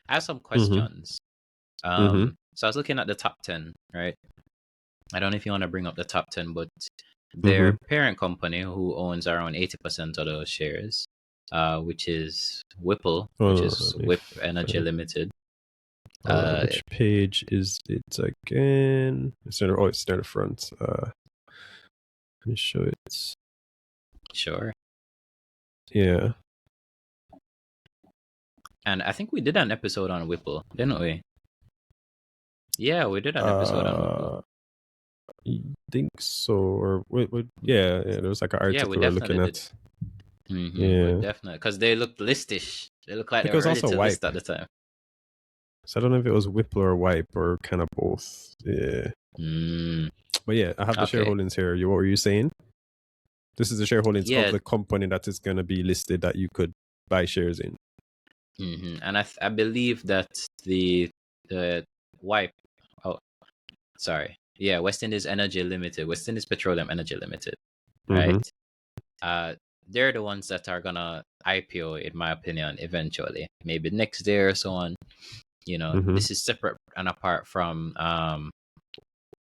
I have some Mm-hmm. questions. Mm-hmm. So I was looking at the top 10, right? I don't know if you want to bring up the top 10, but Mm-hmm. their parent company, who owns around 80% of those shares, which is Whipple, which Hold on, is let me WIP Energy find. Limited. Which page is it again? It's near, it's near the front. Let me show it. Sure. Yeah. And I think we did an episode on Whipple, didn't we? Yeah, we did an episode on Whipple. I think so. Or yeah, there was like an Yeah, we article we're looking definitely did. at. We Yeah. definitely, because they looked listish. They looked like I they think it were was ready also to list Wipe. at the time. So I don't know if it was Whipple or Wipe or kind of both. Yeah. But yeah, I have the Okay. shareholdings here. What were you saying? This is the shareholdings of Yeah. the company that is going to be listed that you could buy shares in. And I believe that the Wipe. Oh, sorry. Yeah, West Indies Energy Limited, West Indies Petroleum Energy Limited, right? They're the ones that are gonna IPO, in my opinion, eventually, maybe next year or so on. This is separate and apart from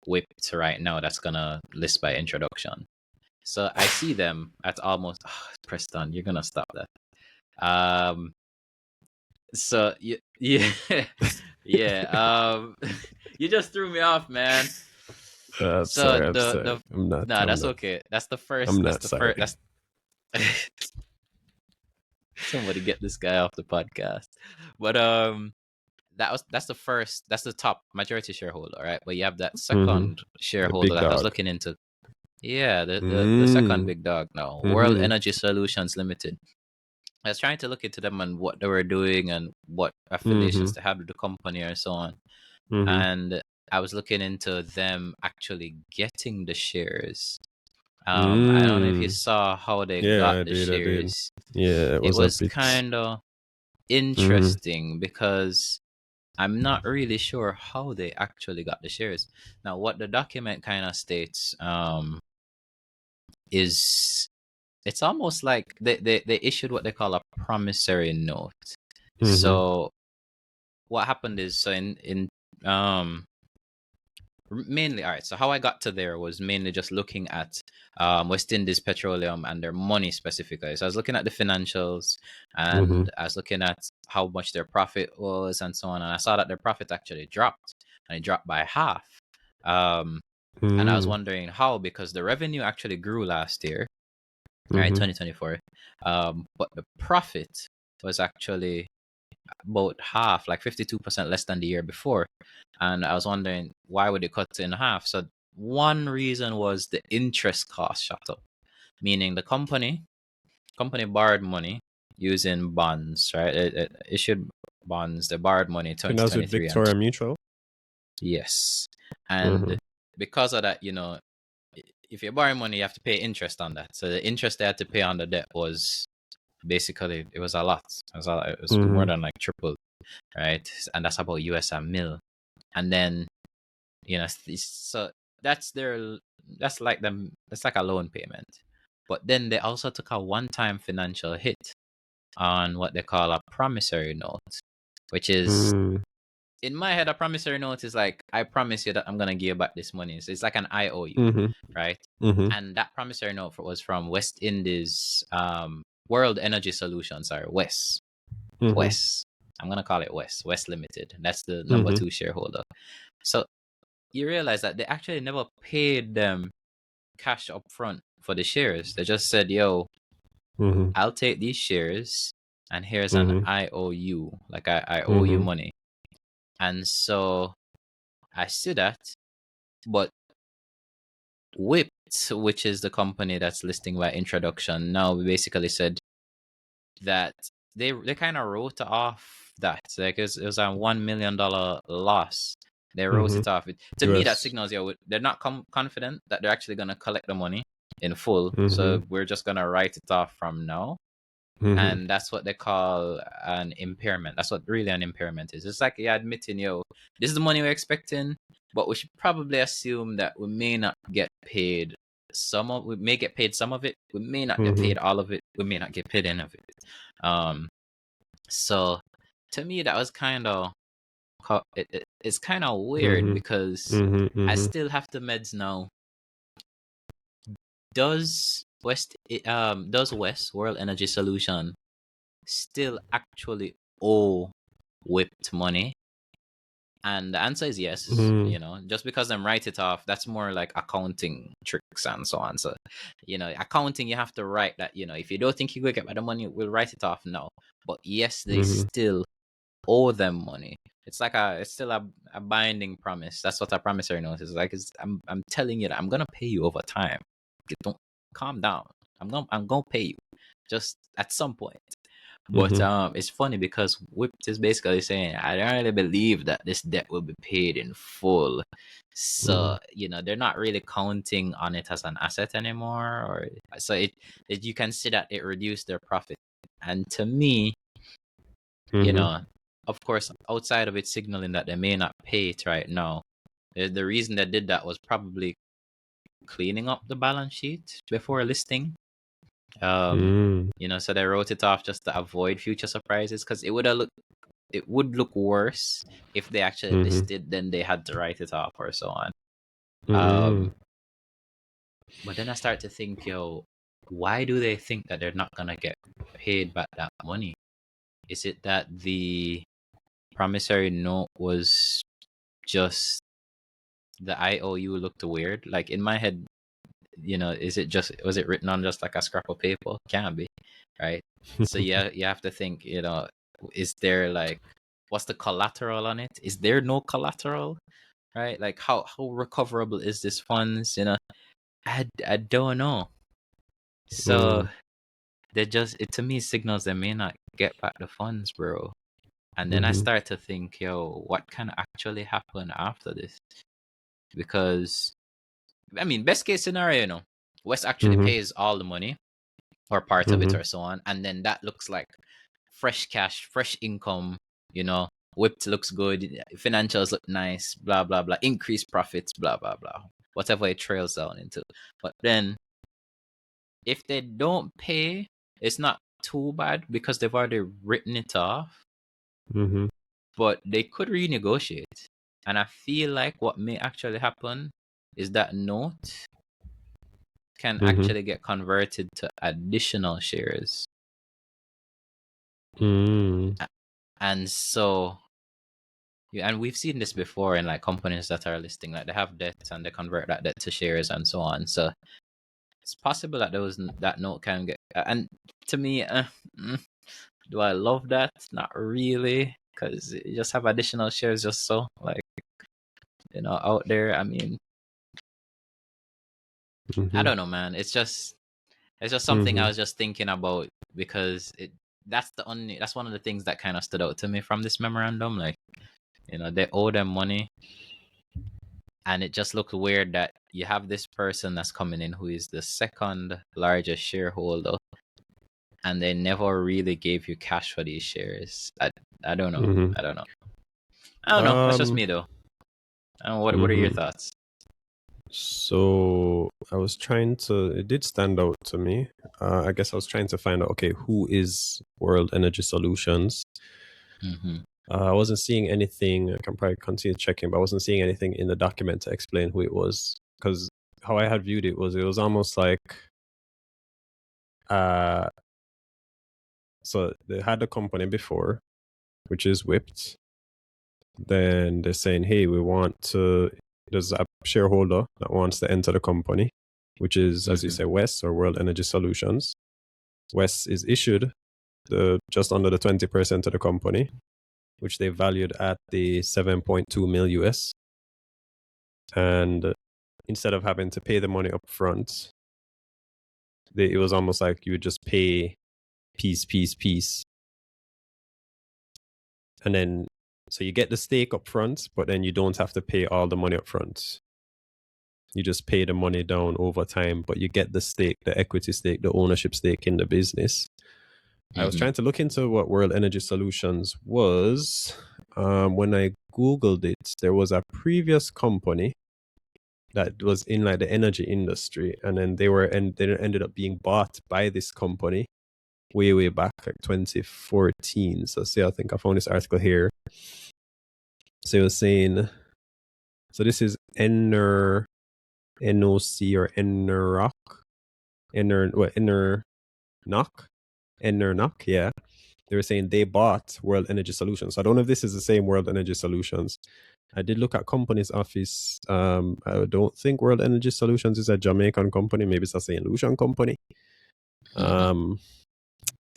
WIPT right now. That's gonna list by introduction. So I see them at almost. Preston, you're gonna stop that. So yeah, yeah. You just threw me off, man. So I'm sorry. the I'm not. nah, I'm that's not. okay. That's the first. I'm That's not the sorry. first. That's somebody get this guy off the podcast. But that's the first. That's the top majority shareholder, right? But you have that second The shareholder big that I was dog. looking into. Yeah, the second big dog now, World Energy Solutions Limited. I was trying to look into them and what they were doing and what affiliations they had with the company and so on. And I was looking into them actually getting the shares. I don't know if you saw how they got I the did. I did. shares. Yeah, it It was a was bit. kind of interesting because I'm not really sure how they actually got the shares. Now, what the document kind of states is it's almost like they issued what they call a promissory note. So what happened is, so in mainly, all right, so how I got to there was mainly just looking at West Indies Petroleum and their money specifically. So I was looking at the financials, and I was looking at how much their profit was and so on, and I saw that their profit actually dropped, and it dropped by half. And I was wondering how, because the revenue actually grew last year, right, 2024, but the profit was actually about half, like 52% less than the year before. And I was wondering, why would it cut in half? So one reason was the interest cost shot up, meaning the company borrowed money using bonds, right? It issued bonds. They borrowed money in And that was with 2023 Victoria Mutual. yes. And because of that, if you borrow money, you have to pay interest on that. So the interest they had to pay on the debt was basically, it was a lot. It was more than like triple, right? And that's about US a mil. And then, so that's like a loan payment. But then they also took a one-time financial hit on what they call a promissory note, which is, in my head, a promissory note is like, I promise you that I'm gonna give you back this money. So it's like an IOU, right? And that promissory note was from West Indies World Energy Solutions, sorry, West. I'm gonna call it West Limited. That's the number 2 shareholder. So you realize that they actually never paid them cash up front for the shares. They just said, yo, I'll take these shares and here's an IOU, like I owe you money. And so I see that, but WIPT, which is the company that's listing by introduction, now basically said that they kind of wrote off that. Like it was a $1 million loss. They wrote it off. To me, that signals, they're not confident that they're actually going to collect the money in full. So we're just going to write it off from now. And that's what they call an impairment. That's what really an impairment is. It's like you're admitting, this is the money we're expecting, but we should probably assume that we may not get paid we may get paid some of it. We may not get paid all of it. We may not get paid any of it. So to me that was kind of it's kind of weird because I still have to meds now. Does West World Energy Solution still actually owe WIPT money? And the answer is yes. You know, just because them write it off, that's more like accounting tricks and so on. So, you know, accounting, you have to write that, you know, if you don't think you will get the money, we'll write it off now. But yes, they still owe them money. It's like it's still a binding promise. That's what a promissory note is like. I'm telling you that I'm gonna pay you over time. Don't calm down. I'm gonna pay you just at some point. But it's funny because WIPT is basically saying, I don't really believe that this debt will be paid in full. So, you know, they're not really counting on it as an asset anymore. Or so you can see that it reduced their profit. And to me, you know, of course, outside of it signaling that they may not pay it right now, the reason they did that was probably cleaning up the balance sheet before listing. You know, so they wrote it off just to avoid future surprises, because it would look worse if they actually listed, then they had to write it off or so on. But then I start to think, yo, why do they think that they're not gonna get paid back that money? Is it that the promissory note was just the IOU looked weird? Like in my head, you know, was it written on just like a scrap of paper? Can't be, right? So yeah, you have to think, you know, is there like, what's the collateral on it? Is there no collateral, right? Like how recoverable is this funds? You know, I don't know. So it to me signals they may not get back the funds, bro. And then I start to think, yo, what can actually happen after this? Because I mean, best case scenario, you know, West actually pays all the money or part of it or so on, and then that looks like fresh cash, fresh income. You know, WIPT looks good, financials look nice, blah blah blah, increased profits, blah blah blah, whatever it trails down into. But then, if they don't pay, it's not too bad because they've already written it off. But they could renegotiate, and I feel like what may actually happen is that note can actually get converted to additional shares. And so, yeah, and we've seen this before in like companies that are listing, like they have debt and they convert that debt to shares and so on. So it's possible that that note can get. And to me, do I love that? Not really, because you just have additional shares just so like, you know, out there. I mean, I don't know, man. It's just something I was just thinking about, because that's one of the things that kind of stood out to me from this memorandum. Like, you know, they owe them money, and it just looked weird that you have this person that's coming in who is the second largest shareholder, and they never really gave you cash for these shares. I don't know. I don't know. That's just me though. I don't know, what are your thoughts? So it did stand out to me. I guess I was trying to find out, okay, who is World Energy Solutions? I wasn't seeing anything. I can probably continue checking, but I wasn't seeing anything in the document to explain who it was. Because how I had viewed it was almost like, so they had a company before, which is WIPT. Then they're saying, hey, there's a shareholder that wants to enter the company, which is, as you say, West or World Energy Solutions. West is issued just under the 20% of the company, which they valued at the 7.2 mil US. And instead of having to pay the money up front, it was almost like you would just pay piece. And then, so you get the stake up front, but then you don't have to pay all the money up front. You just pay the money down over time, but you get the stake, the equity stake, the ownership stake in the business. I was trying to look into what World Energy Solutions was. When I Googled it, there was a previous company that was in like the energy industry, and then they ended up being bought by this company, way back, like 2014. So see, I think I found this article here. So it was saying, so this is NOC or NROC, NRNOC, yeah. They were saying they bought World Energy Solutions. So I don't know if this is the same World Energy Solutions. I did look at Company's office. I don't think World Energy Solutions is a Jamaican company. Maybe it's a St. Lucian company.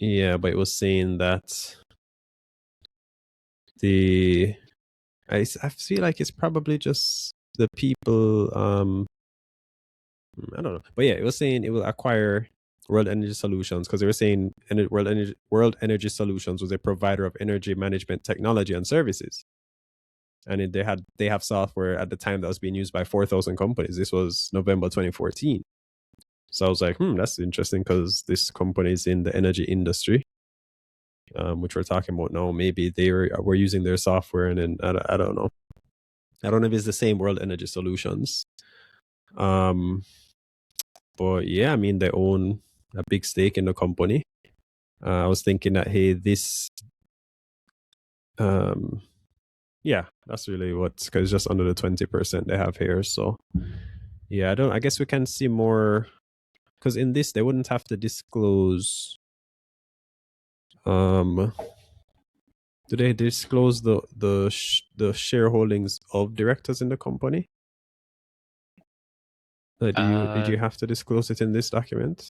Yeah, but it was saying that I feel like it's probably just the people. I don't know, but yeah, it was saying it will acquire World Energy Solutions because they were saying World Energy Solutions was a provider of energy management technology and services, and they have software at the time that was being used by 4,000 companies. This was November 2014. So I was like, that's interesting because this company is in the energy industry, which we're talking about now. Maybe they were using their software, and then I don't know. I don't know if it's the same World Energy Solutions. But yeah, I mean, they own a big stake in the company. I was thinking that, hey, this, yeah, that's really because it's just under the 20% they have here. So yeah, I guess we can see more, because in this, they wouldn't have to disclose, do they disclose the shareholdings of directors in the company? Did you have to disclose it in this document?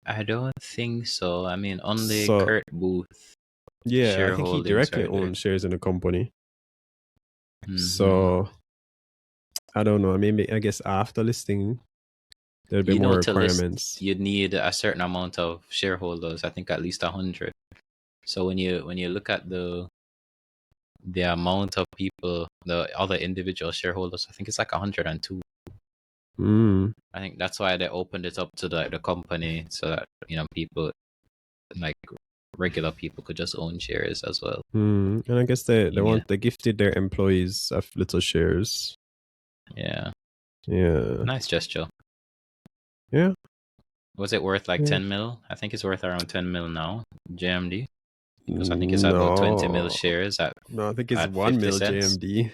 I don't think so. I mean, only Kurt Booth. Yeah, I think he directly owns shares in the company. So I don't know. I mean, I guess after listing, there'll be more requirements. You'd need a certain amount of shareholders. I think at least 100. So when you look at the amount of people, the other individual shareholders, I think it's like 102. I think that's why they opened it up to the company so that people like regular people could just own shares as well. And I guess they gifted their employees of little shares. Yeah. Yeah. Nice gesture. Yeah. Was it worth like 10 mil? I think it's worth around 10 mil now, JMD. Because I think it's about 20 mil shares at. No, I think it's 1 mil JMD.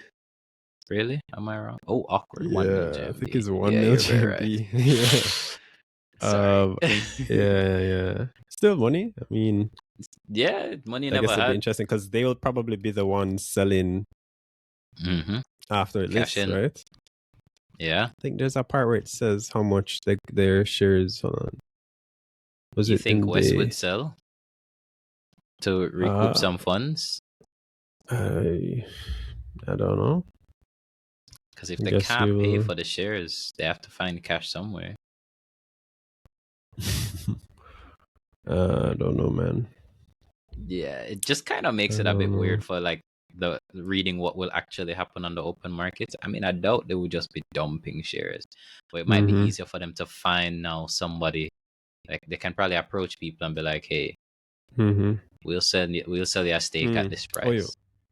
Really? Am I wrong? Oh, awkward. Yeah, 1 mil JMD. I think it's 1 mil JMD. Right. Sorry. Yeah. Still money. I mean, yeah, money never I guess it'll had. be interesting because they will probably be the ones selling after it lists, right? Yeah. I think there's a part where it says how much their shares. Hold on. You think West would sell to recoup some funds? I don't know. Because if they can't pay for the shares, they have to find cash somewhere. I don't know, man. Yeah, it just kind of makes it a bit weird for like the reading what will actually happen on the open market. I mean, I doubt they would just be dumping shares, but it might be easier for them to find now somebody. Like they can probably approach people and be like, "Hey, we'll sell you a stake at this price."